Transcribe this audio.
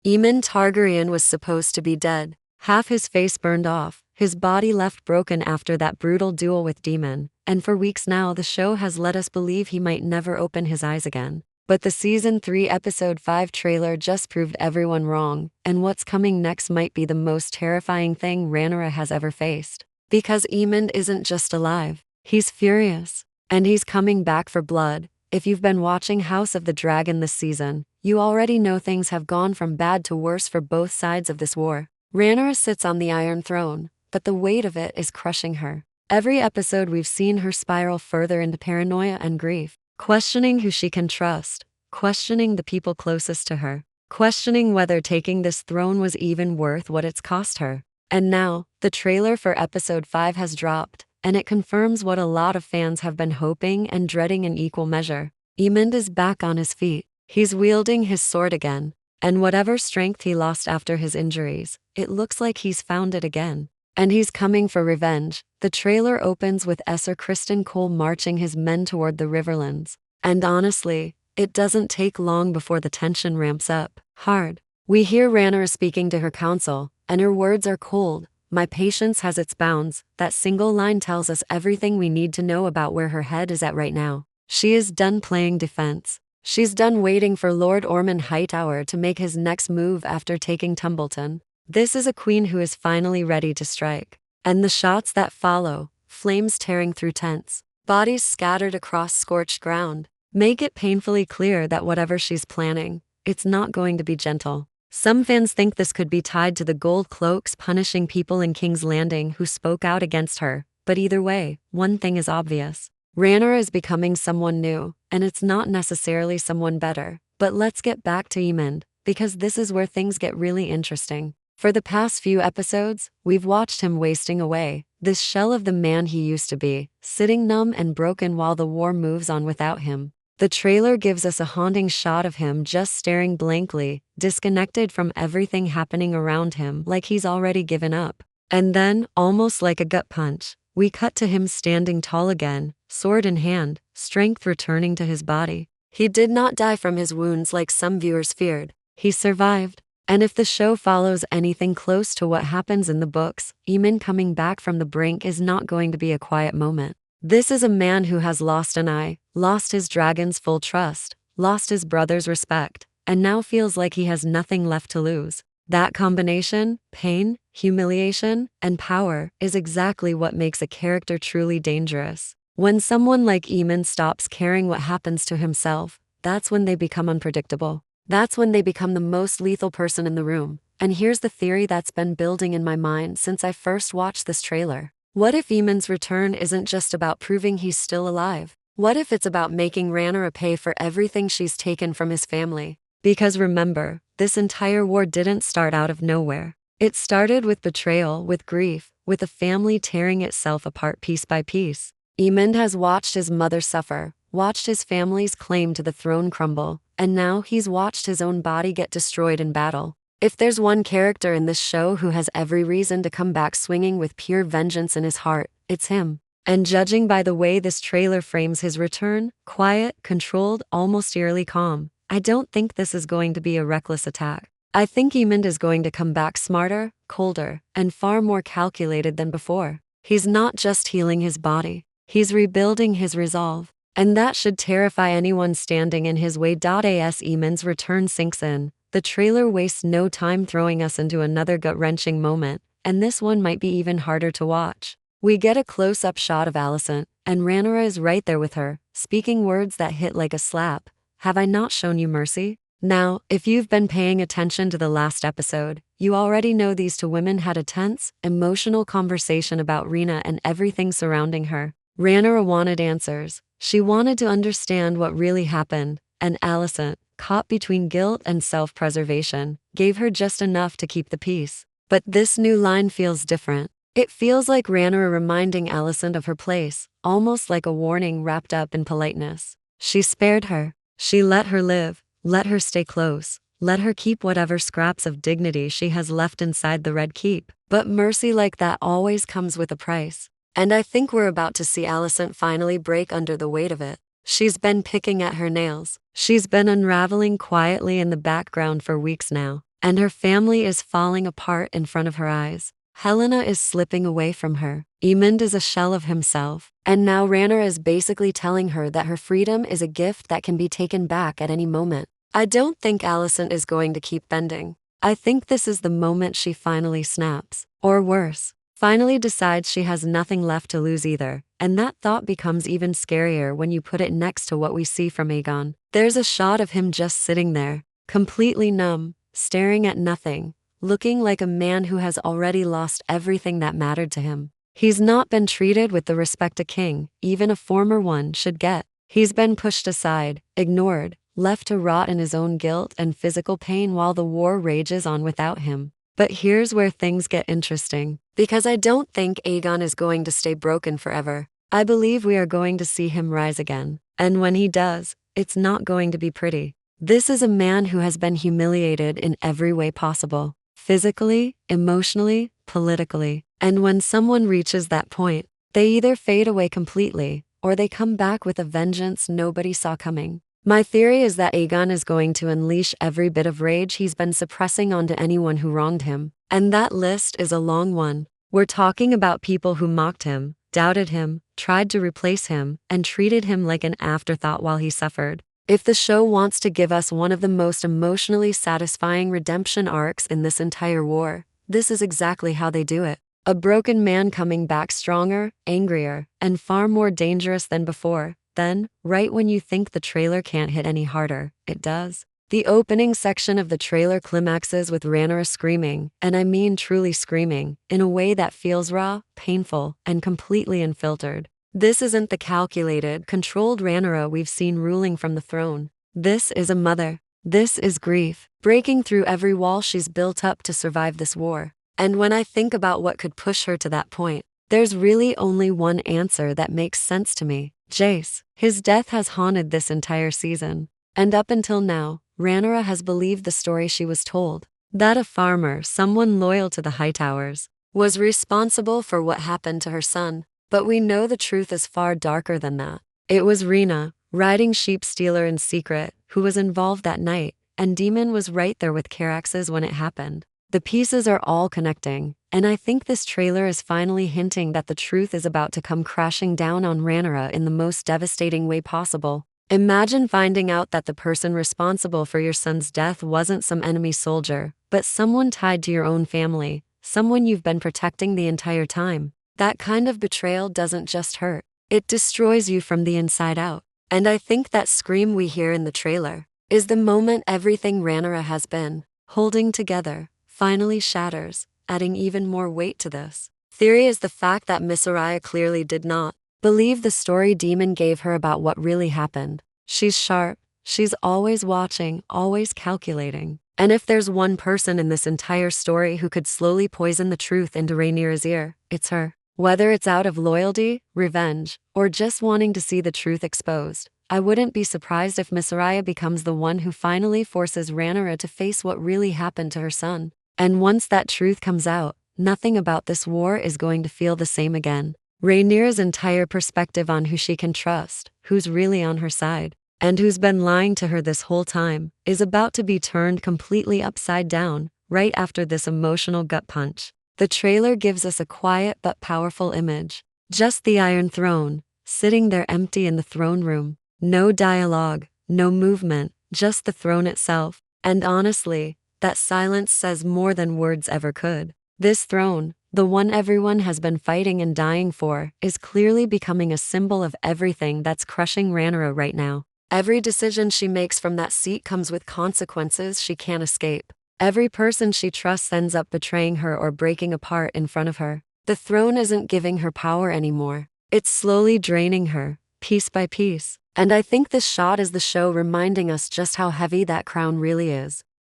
Aemon Targaryen was supposed to be dead, half his face burned off, his body left broken after that brutal duel with Daemon, and for weeks now the show has led us believe he might never open his eyes again. But the Season 3 Episode 5 trailer just proved everyone wrong, and what's coming next might be the most terrifying thing Rhaenyra has ever faced. Because Aemon isn't just alive, he's furious. And he's coming back for blood. If you've been watching House of the Dragon this season, you already know things have gone from bad to worse for both sides of this war. Rhaenyra sits on the Iron Throne, but the weight of it is crushing her. Every episode we've seen her spiral further into paranoia and grief, questioning who she can trust, questioning the people closest to her, questioning whether taking this throne was even worth what it's cost her. And now, the trailer for Episode 5 has dropped, and it confirms what a lot of fans have been hoping and dreading in equal measure. Aemon is back on his feet. He's wielding his sword again, and whatever strength he lost after his injuries, it looks like he's found it again. And he's coming for revenge. The trailer opens with Esser Criston Cole marching his men toward the Riverlands. And honestly, it doesn't take long before the tension ramps up hard. We hear Rhaenyra speaking to her council, and her words are cold. My patience has its bounds. That single line tells us everything we need to know about where her head is at right now. She is done playing defense. She's done waiting for Lord Ormund Hightower to make his next move after taking Tumbleton. This is a queen who is finally ready to strike. And the shots that follow, flames tearing through tents, bodies scattered across scorched ground, make it painfully clear that whatever she's planning, it's not going to be gentle. Some fans think this could be tied to the gold cloaks punishing people in King's Landing who spoke out against her, but either way, one thing is obvious. Rhaenyra is becoming someone new, and it's not necessarily someone better. But let's get back to Aemon, because this is where things get really interesting. For the past few episodes, we've watched him wasting away, this shell of the man he used to be, sitting numb and broken while the war moves on without him. The trailer gives us a haunting shot of him just staring blankly, disconnected from everything happening around him, like he's already given up. And then, almost like a gut punch, we cut to him standing tall again, sword in hand, strength returning to his body. He did not die from his wounds like some viewers feared. He survived. And if the show follows anything close to what happens in the books, Aemon coming back from the brink is not going to be a quiet moment. This is a man who has lost an eye, lost his dragon's full trust, lost his brother's respect, and now feels like he has nothing left to lose. That combination, pain, humiliation, and power, is exactly what makes a character truly dangerous. When someone like Aemon stops caring what happens to himself, that's when they become unpredictable. That's when they become the most lethal person in the room. And here's the theory that's been building in my mind since I first watched this trailer. What if Aemon's return isn't just about proving he's still alive? What if it's about making Rhaenyra pay for everything she's taken from his family? Because remember, this entire war didn't start out of nowhere. It started with betrayal, with grief, with a family tearing itself apart piece by piece. Aemon has watched his mother suffer, watched his family's claim to the throne crumble, and now he's watched his own body get destroyed in battle. If there's one character in this show who has every reason to come back swinging with pure vengeance in his heart, it's him. And judging by the way this trailer frames his return, quiet, controlled, almost eerily calm, I don't think this is going to be a reckless attack. I think Aemon is going to come back smarter, colder, and far more calculated than before. He's not just healing his body, he's rebuilding his resolve. And that should terrify anyone standing in his way. As Aemon's return sinks in, the trailer wastes no time throwing us into another gut-wrenching moment, and this one might be even harder to watch. We get a close-up shot of Alicent, and Rhaenyra is right there with her, speaking words that hit like a slap. Have I not shown you mercy? Now, if you've been paying attention to the last episode, you already know these two women had a tense, emotional conversation about Rhaenyra and everything surrounding her. Rhaenyra wanted answers. She wanted to understand what really happened, and Alicent, caught between guilt and self-preservation, gave her just enough to keep the peace. But this new line feels different. It feels like Rhaenyra reminding Alicent of her place, almost like a warning wrapped up in politeness. She spared her. She let her live, let her stay close, let her keep whatever scraps of dignity she has left inside the Red Keep. But mercy like that always comes with a price. And I think we're about to see Alicent finally break under the weight of it. She's been picking at her nails. She's been unraveling quietly in the background for weeks now. and her family is falling apart in front of her eyes. Helena is slipping away from her. Emond is a shell of himself, and now Rhaenyra is basically telling her that her freedom is a gift that can be taken back at any moment. I don't think Alicent is going to keep bending. I think this is the moment she finally snaps, or worse, finally decides she has nothing left to lose either, and that thought becomes even scarier when you put it next to what we see from Aegon. There's a shot of him just sitting there, completely numb, staring at nothing, looking like a man who has already lost everything that mattered to him. He's not been treated with the respect a king, even a former one, should get. He's been pushed aside, ignored, left to rot in his own guilt and physical pain while the war rages on without him. But here's where things get interesting, because I don't think Aegon is going to stay broken forever. I believe we are going to see him rise again, and when he does, it's not going to be pretty. This is a man who has been humiliated in every way possible. Physically, emotionally, politically. And when someone reaches that point, they either fade away completely, or they come back with a vengeance nobody saw coming. My theory is that Aegon is going to unleash every bit of rage he's been suppressing onto anyone who wronged him. And that list is a long one. We're talking about people who mocked him, doubted him, tried to replace him, and treated him like an afterthought while he suffered. If the show wants to give us one of the most emotionally satisfying redemption arcs in this entire war, this is exactly how they do it. A broken man coming back stronger, angrier, and far more dangerous than before. Then, right when you think the trailer can't hit any harder, it does. The opening section of the trailer climaxes with Rhaenyra screaming, and I mean truly screaming, in a way that feels raw, painful, and completely unfiltered. This isn't the calculated, controlled Rhaenyra we've seen ruling from the throne. This is a mother. This is grief, breaking through every wall she's built up to survive this war. And when I think about what could push her to that point, there's really only one answer that makes sense to me. Jace. His death has haunted this entire season. And up until now, Rhaenyra has believed the story she was told. That a farmer, someone loyal to the Hightowers, was responsible for what happened to her son. But we know the truth is far darker than that. It was Rhaenyra, riding sheep stealer in secret, who was involved that night, and Daemon was right there with Caraxes when it happened. The pieces are all connecting, and I think this trailer is finally hinting that the truth is about to come crashing down on Rhaenyra in the most devastating way possible. Imagine finding out that the person responsible for your son's death wasn't some enemy soldier, but someone tied to your own family, someone you've been protecting the entire time. That kind of betrayal doesn't just hurt, it destroys you from the inside out. And I think that scream we hear in the trailer is the moment everything Rhaenyra has been holding together finally shatters, adding even more weight to this. Theory is the fact that Miss Araya clearly did not believe the story Daemon gave her about what really happened. She's sharp, she's always watching, always calculating. And if there's one person in this entire story who could slowly poison the truth into Rhaenyra's ear, it's her. Whether it's out of loyalty, revenge, or just wanting to see the truth exposed, I wouldn't be surprised if Miss Araya becomes the one who finally forces Rhaenyra to face what really happened to her son. And once that truth comes out, nothing about this war is going to feel the same again. Rhaenyra's entire perspective on who she can trust, who's really on her side, and who's been lying to her this whole time, is about to be turned completely upside down, right after this emotional gut punch. The trailer gives us a quiet but powerful image. Just the Iron Throne, sitting there empty in the throne room. No dialogue, no movement, just the throne itself. And honestly, that silence says more than words ever could. This throne, the one everyone has been fighting and dying for, is clearly becoming a symbol of everything that's crushing Rhaenyra right now. Every decision she makes from that seat comes with consequences she can't escape. Every person she trusts ends up betraying her or breaking apart in front of her. The throne isn't giving her power anymore. It's slowly draining her, piece by piece. And I think this shot is the show reminding us just how heavy that crown really is.